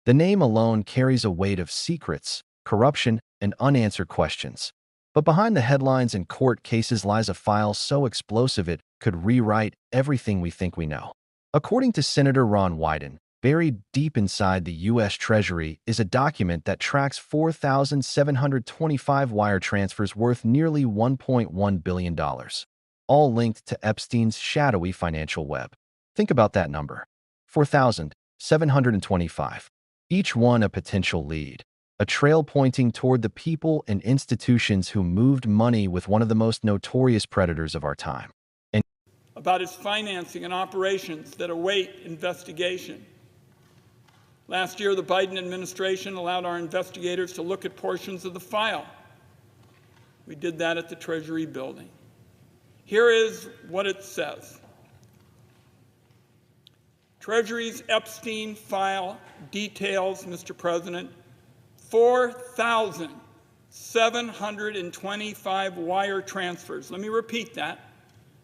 The name alone carries a weight of secrets, corruption, and unanswered questions. But behind the headlines and court cases lies a file so explosive it could rewrite everything we think we know. According to Senator Ron Wyden, buried deep inside the U.S. Treasury is a document that tracks 4,725 wire transfers worth nearly $1.1 billion, all linked to Epstein's shadowy financial web. Think about that number. 4,725. Each one a potential lead, a trail pointing toward the people and institutions who moved money with one of the most notorious predators of our time. About its financing and operations that await investigation. Last year, the Biden administration allowed our investigators to look at portions of the file. We did that at the Treasury building. Here is what it says. Treasury's Epstein file details, Mr. President, 4,725 wire transfers. Let me repeat that.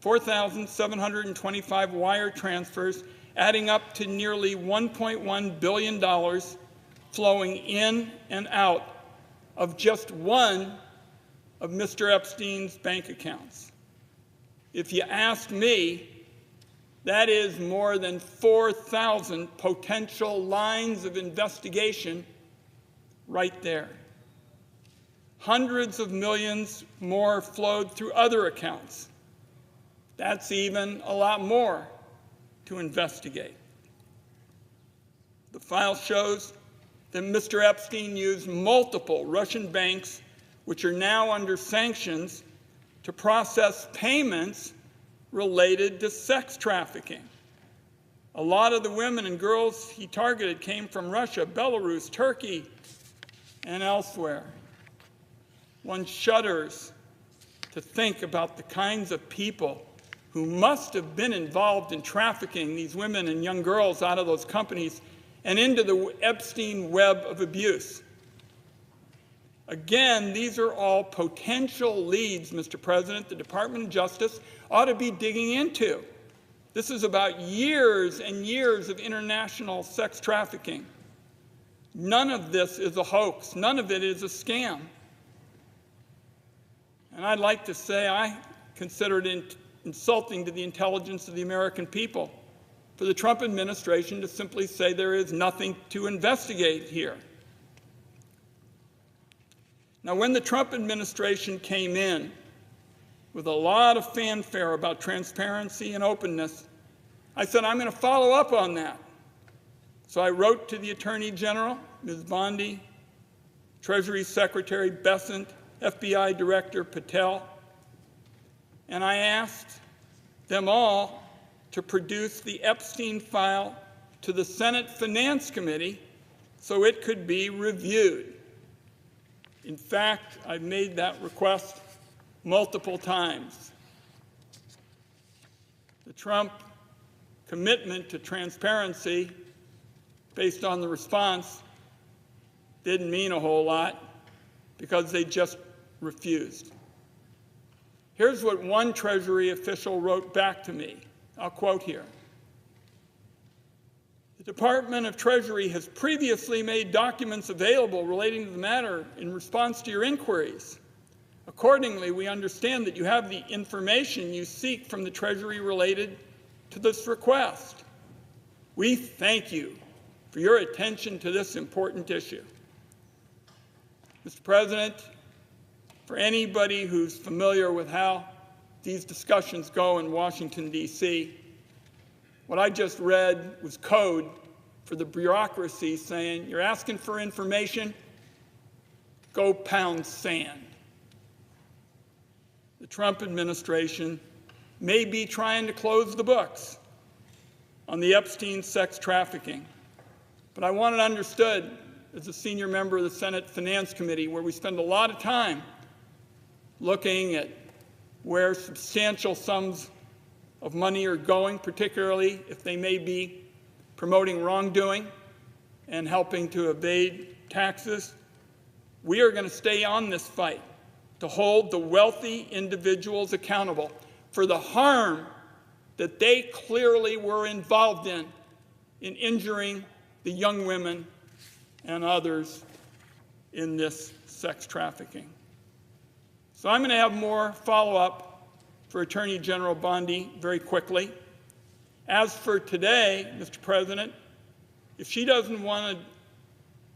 4,725 wire transfers, adding up to nearly $1.1 billion flowing in and out of just one of Mr. Epstein's bank accounts. If you ask me, that is more than 4,000 potential lines of investigation right there. Hundreds of millions more flowed through other accounts. That's even a lot more to investigate. The file shows that Mr. Epstein used multiple Russian banks, which are now under sanctions, to process payments related to sex trafficking. A lot of the women and girls he targeted came from Russia, Belarus, Turkey, and elsewhere. One shudders to think about the kinds of people who must have been involved in trafficking these women and young girls out of those companies and into the Epstein web of abuse. Again, these are all potential leads, Mr. President, the Department of Justice ought to be digging into. This is about years and years of international sex trafficking. None of this is a hoax. None of it is a scam. And I'd like to say I consider it insulting to the intelligence of the American people for the Trump administration to simply say there is nothing to investigate here. Now, when the Trump administration came in with a lot of fanfare about transparency and openness, I said, I'm going to follow up on that. So I wrote to the Attorney General, Ms. Bondi, Treasury Secretary Bessent, FBI Director Patel, and I asked them all to produce the Epstein file to the Senate Finance Committee so it could be reviewed. In fact, I've made that request multiple times. The Trump commitment to transparency based on the response didn't mean a whole lot because they just refused. Here's what one Treasury official wrote back to me. I'll quote here. The Department of Treasury has previously made documents available relating to the matter in response to your inquiries. Accordingly, we understand that you have the information you seek from the Treasury related to this request. We thank you for your attention to this important issue. Mr. President, for anybody who's familiar with how these discussions go in Washington, D.C., what I just read was code for the bureaucracy saying, you're asking for information, go pound sand. The Trump administration may be trying to close the books on the Epstein sex trafficking, but I want it understood as a senior member of the Senate Finance Committee, where we spend a lot of time looking at where substantial sums of money are going, particularly if they may be promoting wrongdoing and helping to evade taxes. We are going to stay on this fight to hold the wealthy individuals accountable for the harm that they clearly were involved in injuring the young women and others in this sex trafficking. So I'm going to have more follow-up for Attorney General Bondi very quickly. As for today, Mr. President, if she doesn't want to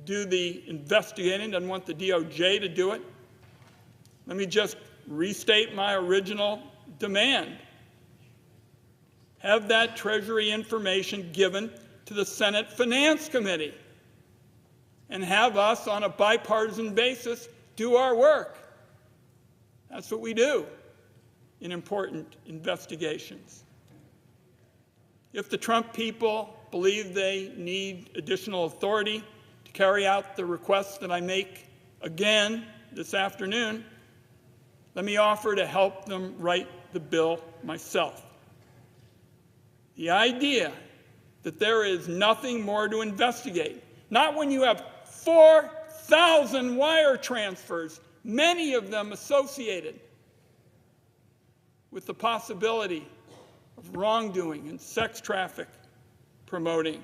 do the investigating, doesn't want the DOJ to do it, let me just restate my original demand. Have that Treasury information given to the Senate Finance Committee and have us on a bipartisan basis do our work. That's what we do in important investigations. If the Trump people believe they need additional authority to carry out the requests that I make again this afternoon, let me offer to help them write the bill myself. The idea that there is nothing more to investigate, not when you have 4,000 wire transfers, many of them associated with the possibility of wrongdoing and sex traffic promoting.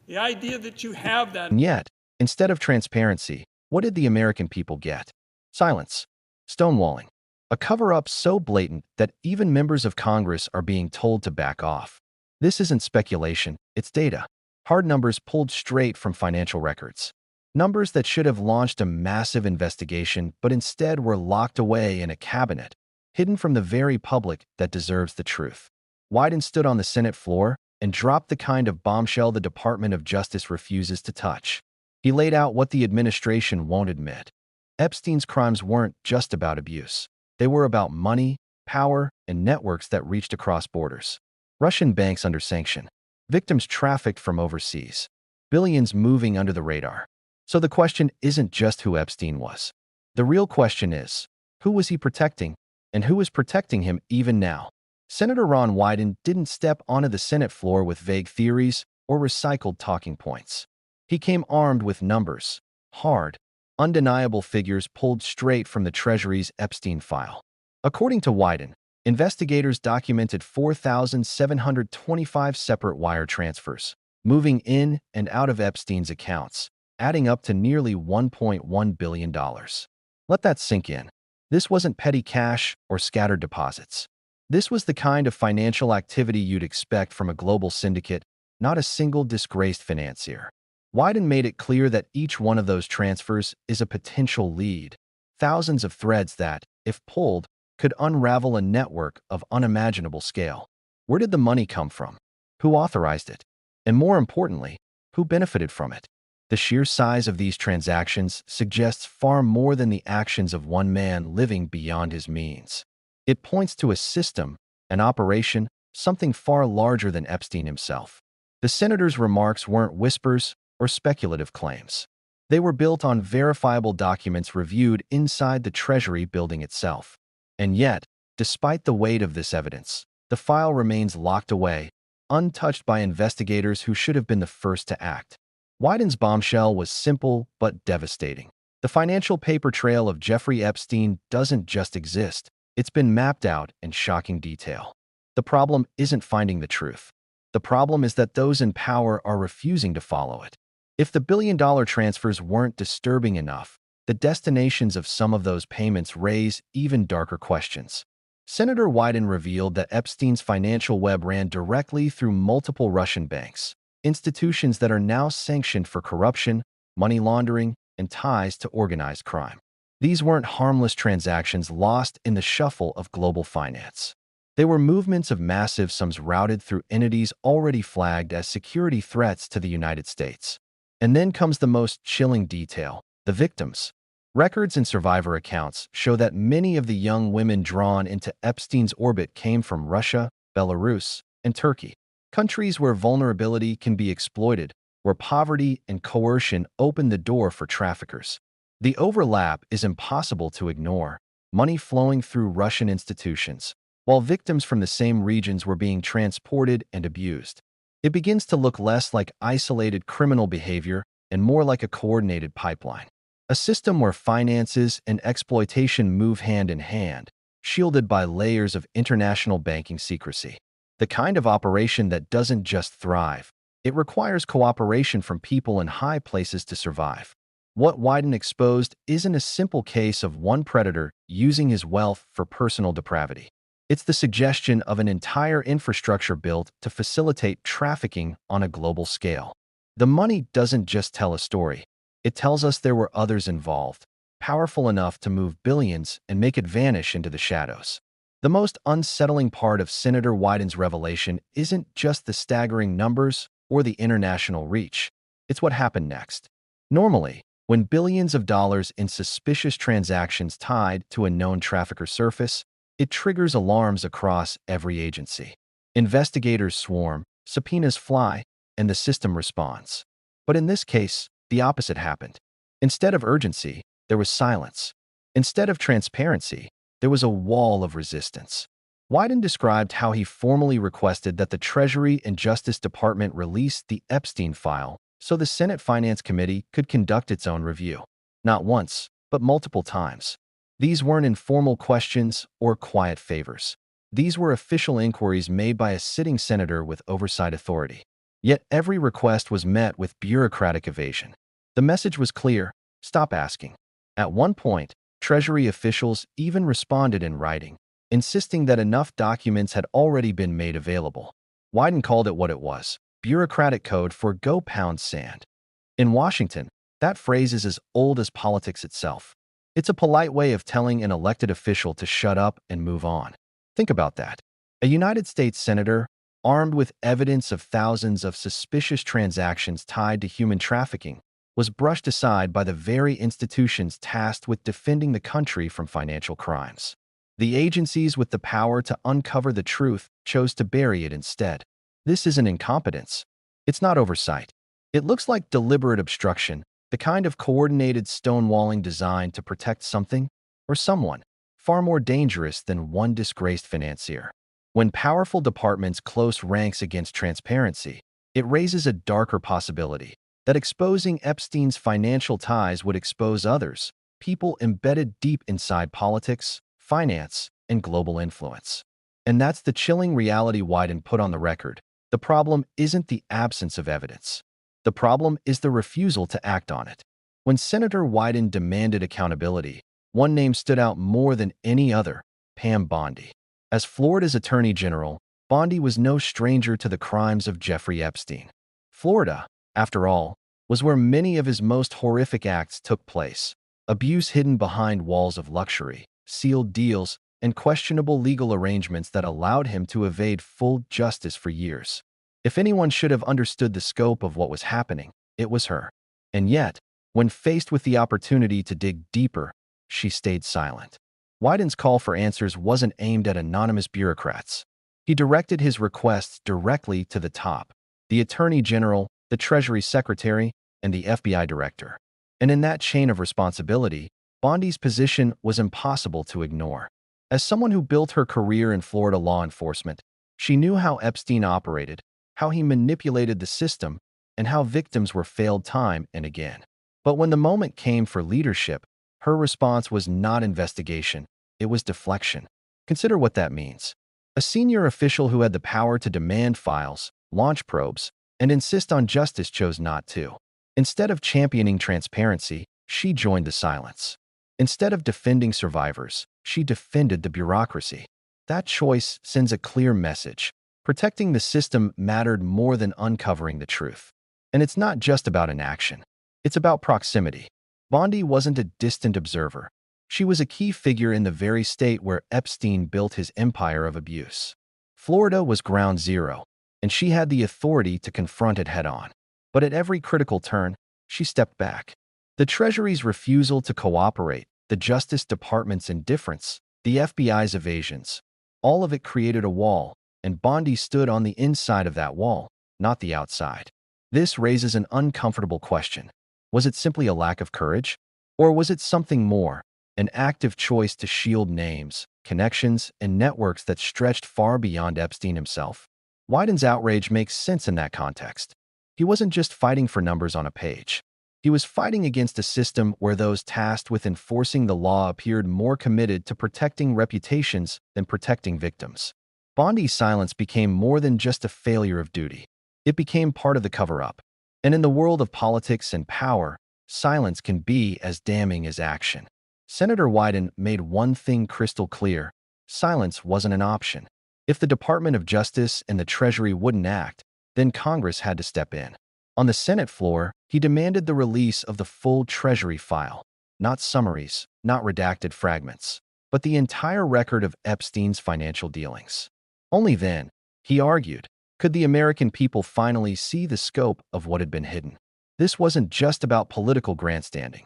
The idea that you have that. And yet, instead of transparency, what did the American people get? Silence. Stonewalling. A cover-up so blatant that even members of Congress are being told to back off. This isn't speculation, it's data. Hard numbers pulled straight from financial records. Numbers that should have launched a massive investigation but instead were locked away in a cabinet, hidden from the very public that deserves the truth. Wyden stood on the Senate floor and dropped the kind of bombshell the Department of Justice refuses to touch. He laid out what the administration won't admit. Epstein's crimes weren't just about abuse. They were about money, power, and networks that reached across borders. Russian banks under sanction. Victims trafficked from overseas. Billions moving under the radar. So the question isn't just who Epstein was. The real question is, who was he protecting, and who is protecting him even now? Senator Ron Wyden didn't step onto the Senate floor with vague theories or recycled talking points. He came armed with numbers, hard, undeniable figures pulled straight from the Treasury's Epstein file. According to Wyden, investigators documented 4,725 separate wire transfers, moving in and out of Epstein's accounts, adding up to nearly $1.1 billion. Let that sink in. This wasn't petty cash or scattered deposits. This was the kind of financial activity you'd expect from a global syndicate, not a single disgraced financier. Wyden made it clear that each one of those transfers is a potential lead, thousands of threads that, if pulled, could unravel a network of unimaginable scale. Where did the money come from? Who authorized it? And more importantly, who benefited from it? The sheer size of these transactions suggests far more than the actions of one man living beyond his means. It points to a system, an operation, something far larger than Epstein himself. The senator's remarks weren't whispers or speculative claims. They were built on verifiable documents reviewed inside the Treasury building itself. And yet, despite the weight of this evidence, the file remains locked away, untouched by investigators who should have been the first to act. Wyden's bombshell was simple but devastating. The financial paper trail of Jeffrey Epstein doesn't just exist. It's been mapped out in shocking detail. The problem isn't finding the truth. The problem is that those in power are refusing to follow it. If the billion-dollar transfers weren't disturbing enough, the destinations of some of those payments raise even darker questions. Senator Wyden revealed that Epstein's financial web ran directly through multiple Russian banks, institutions that are now sanctioned for corruption, money laundering, and ties to organized crime. These weren't harmless transactions lost in the shuffle of global finance. They were movements of massive sums routed through entities already flagged as security threats to the United States. And then comes the most chilling detail: the victims. Records and survivor accounts show that many of the young women drawn into Epstein's orbit came from Russia, Belarus, and Turkey, countries where vulnerability can be exploited, where poverty and coercion open the door for traffickers. The overlap is impossible to ignore, money flowing through Russian institutions, while victims from the same regions were being transported and abused. It begins to look less like isolated criminal behavior and more like a coordinated pipeline. A system where finances and exploitation move hand in hand, shielded by layers of international banking secrecy. The kind of operation that doesn't just thrive, It requires cooperation from people in high places to survive. What Wyden exposed isn't a simple case of one predator using his wealth for personal depravity. It's the suggestion of an entire infrastructure built to facilitate trafficking on a global scale. The money doesn't just tell a story. It tells us there were others involved, powerful enough to move billions and make it vanish into the shadows. The most unsettling part of Senator Wyden's revelation isn't just the staggering numbers or the international reach. It's what happened next. Normally, when billions of dollars in suspicious transactions tied to a known trafficker surface, it triggers alarms across every agency. Investigators swarm, subpoenas fly, and the system responds. But in this case, the opposite happened. Instead of urgency, there was silence. Instead of transparency, there was a wall of resistance. Wyden described how he formally requested that the Treasury and Justice Department release the Epstein file so the Senate Finance Committee could conduct its own review. Not once, but multiple times. These weren't informal questions or quiet favors. These were official inquiries made by a sitting senator with oversight authority. Yet every request was met with bureaucratic evasion. The message was clear: stop asking. At one point, Treasury officials even responded in writing, insisting that enough documents had already been made available. Wyden called it what it was: bureaucratic code for go pound sand. In Washington, that phrase is as old as politics itself. It's a polite way of telling an elected official to shut up and move on. Think about that. A United States senator, armed with evidence of thousands of suspicious transactions tied to human trafficking, was brushed aside by the very institutions tasked with defending the country from financial crimes. The agencies with the power to uncover the truth chose to bury it instead. This isn't incompetence. It's not oversight. It looks like deliberate obstruction, the kind of coordinated stonewalling designed to protect something or someone far more dangerous than one disgraced financier. When powerful departments close ranks against transparency, it raises a darker possibility that exposing Epstein's financial ties would expose others, people embedded deep inside politics, finance, and global influence. And that's the chilling reality Wyden put on the record. The problem isn't the absence of evidence. The problem is the refusal to act on it. When Senator Wyden demanded accountability, one name stood out more than any other: Pam Bondi. As Florida's Attorney General, Bondi was no stranger to the crimes of Jeffrey Epstein. Florida, after all, was where many of his most horrific acts took place: abuse hidden behind walls of luxury, sealed deals, and questionable legal arrangements that allowed him to evade full justice for years. If anyone should have understood the scope of what was happening, it was her. And yet, when faced with the opportunity to dig deeper, she stayed silent. Wyden's call for answers wasn't aimed at anonymous bureaucrats. He directed his requests directly to the top: the Attorney General, the Treasury Secretary, and the FBI Director. And in that chain of responsibility, Bondi's position was impossible to ignore. As someone who built her career in Florida law enforcement, she knew how Epstein operated, how he manipulated the system, and how victims were failed time and again. But when the moment came for leadership, her response was not investigation, it was deflection. Consider what that means. A senior official who had the power to demand files, launch probes, and insist on justice chose not to. Instead of championing transparency, she joined the silence. Instead of defending survivors, she defended the bureaucracy. That choice sends a clear message: protecting the system mattered more than uncovering the truth. And it's not just about inaction. It's about proximity. Bondi wasn't a distant observer. She was a key figure in the very state where Epstein built his empire of abuse. Florida was ground zero, and she had the authority to confront it head-on. But at every critical turn, she stepped back. The Treasury's refusal to cooperate, the Justice Department's indifference, the FBI's evasions, all of it created a wall, and Bondi stood on the inside of that wall, not the outside. This raises an uncomfortable question. Was it simply a lack of courage? Or was it something more, an active choice to shield names, connections, and networks that stretched far beyond Epstein himself? Wyden's outrage makes sense in that context. He wasn't just fighting for numbers on a page. He was fighting against a system where those tasked with enforcing the law appeared more committed to protecting reputations than protecting victims. Bondi's silence became more than just a failure of duty. It became part of the cover-up. And in the world of politics and power, silence can be as damning as action. Senator Wyden made one thing crystal clear: silence wasn't an option. If the Department of Justice and the Treasury wouldn't act, then Congress had to step in. On the Senate floor, he demanded the release of the full Treasury file, not summaries, not redacted fragments, but the entire record of Epstein's financial dealings. Only then, he argued, could the American people finally see the scope of what had been hidden. This wasn't just about political grandstanding.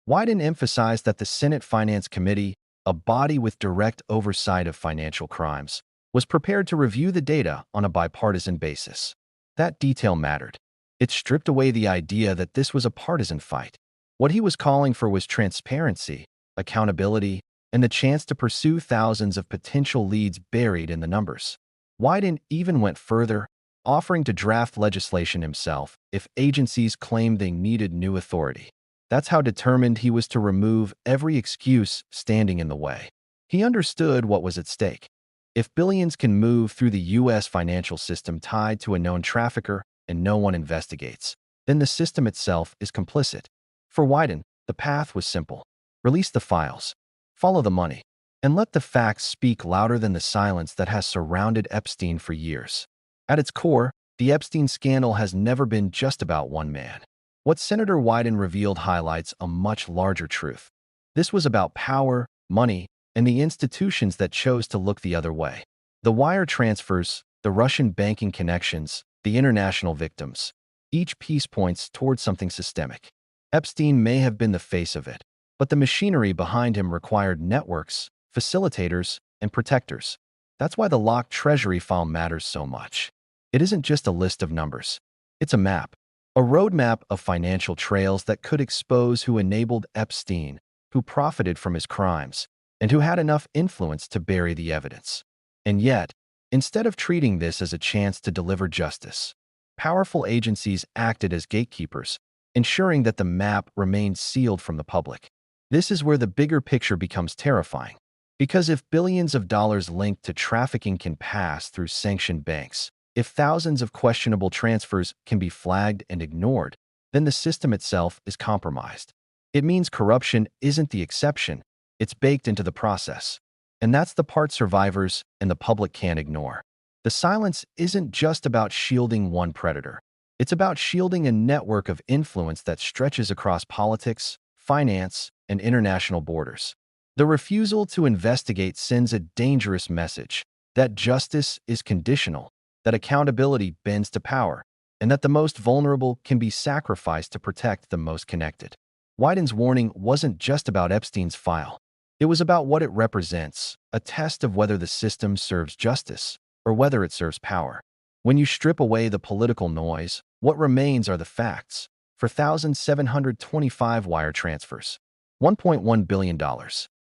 Wyden emphasized that the Senate Finance Committee, a body with direct oversight of financial crimes, was prepared to review the data on a bipartisan basis. That detail mattered. It stripped away the idea that this was a partisan fight. What he was calling for was transparency, accountability, and the chance to pursue thousands of potential leads buried in the numbers. Wyden even went further, offering to draft legislation himself if agencies claimed they needed new authority. That's how determined he was to remove every excuse standing in the way. He understood what was at stake. If billions can move through the U.S. financial system tied to a known trafficker and no one investigates, then the system itself is complicit. For Wyden, the path was simple: release the files, follow the money, and let the facts speak louder than the silence that has surrounded Epstein for years. At its core, the Epstein scandal has never been just about one man. What Senator Wyden revealed highlights a much larger truth. This was about power, money, and the institutions that chose to look the other way. The wire transfers, the Russian banking connections, the international victims. Each piece points towards something systemic. Epstein may have been the face of it, but the machinery behind him required networks, facilitators, and protectors. That's why the locked Treasury file matters so much. It isn't just a list of numbers. It's a map. A roadmap of financial trails that could expose who enabled Epstein, who profited from his crimes, and who had enough influence to bury the evidence. And yet, instead of treating this as a chance to deliver justice, powerful agencies acted as gatekeepers, ensuring that the map remained sealed from the public. This is where the bigger picture becomes terrifying. Because if billions of dollars linked to trafficking can pass through sanctioned banks, if thousands of questionable transfers can be flagged and ignored, then the system itself is compromised. It means corruption isn't the exception, it's baked into the process. And that's the part survivors and the public can't ignore. The silence isn't just about shielding one predator. It's about shielding a network of influence that stretches across politics, finance, and international borders. The refusal to investigate sends a dangerous message that justice is conditional, that accountability bends to power, and that the most vulnerable can be sacrificed to protect the most connected. Wyden's warning wasn't just about Epstein's file. It was about what it represents, a test of whether the system serves justice or whether it serves power. When you strip away the political noise, what remains are the facts. For 1,725 wire transfers, $1.1 billion.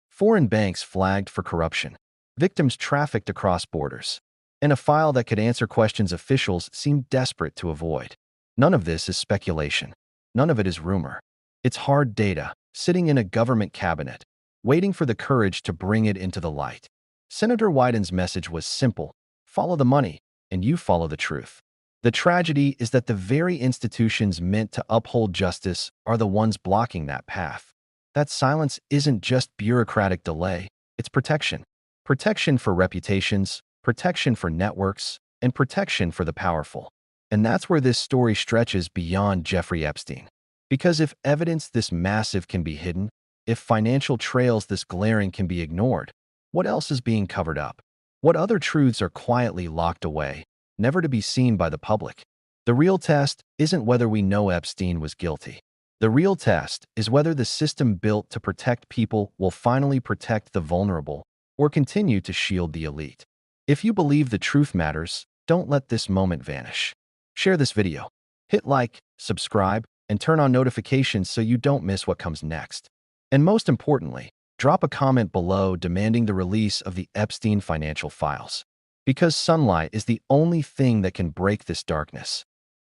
Foreign banks flagged for corruption. Victims trafficked across borders. And a file that could answer questions officials seemed desperate to avoid. None of this is speculation. None of it is rumor. It's hard data, sitting in a government cabinet, waiting for the courage to bring it into the light. Senator Wyden's message was simple: follow the money, and you follow the truth. The tragedy is that the very institutions meant to uphold justice are the ones blocking that path. That silence isn't just bureaucratic delay, it's protection. Protection for reputations, protection for networks, and protection for the powerful. And that's where this story stretches beyond Jeffrey Epstein. Because if evidence this massive can be hidden, if financial trails this glaring can be ignored, what else is being covered up? What other truths are quietly locked away, never to be seen by the public? The real test isn't whether we know Epstein was guilty. The real test is whether the system built to protect people will finally protect the vulnerable or continue to shield the elite. If you believe the truth matters, don't let this moment vanish. Share this video. Hit like, subscribe, and turn on notifications so you don't miss what comes next. And most importantly, drop a comment below demanding the release of the Epstein financial files. Because sunlight is the only thing that can break this darkness.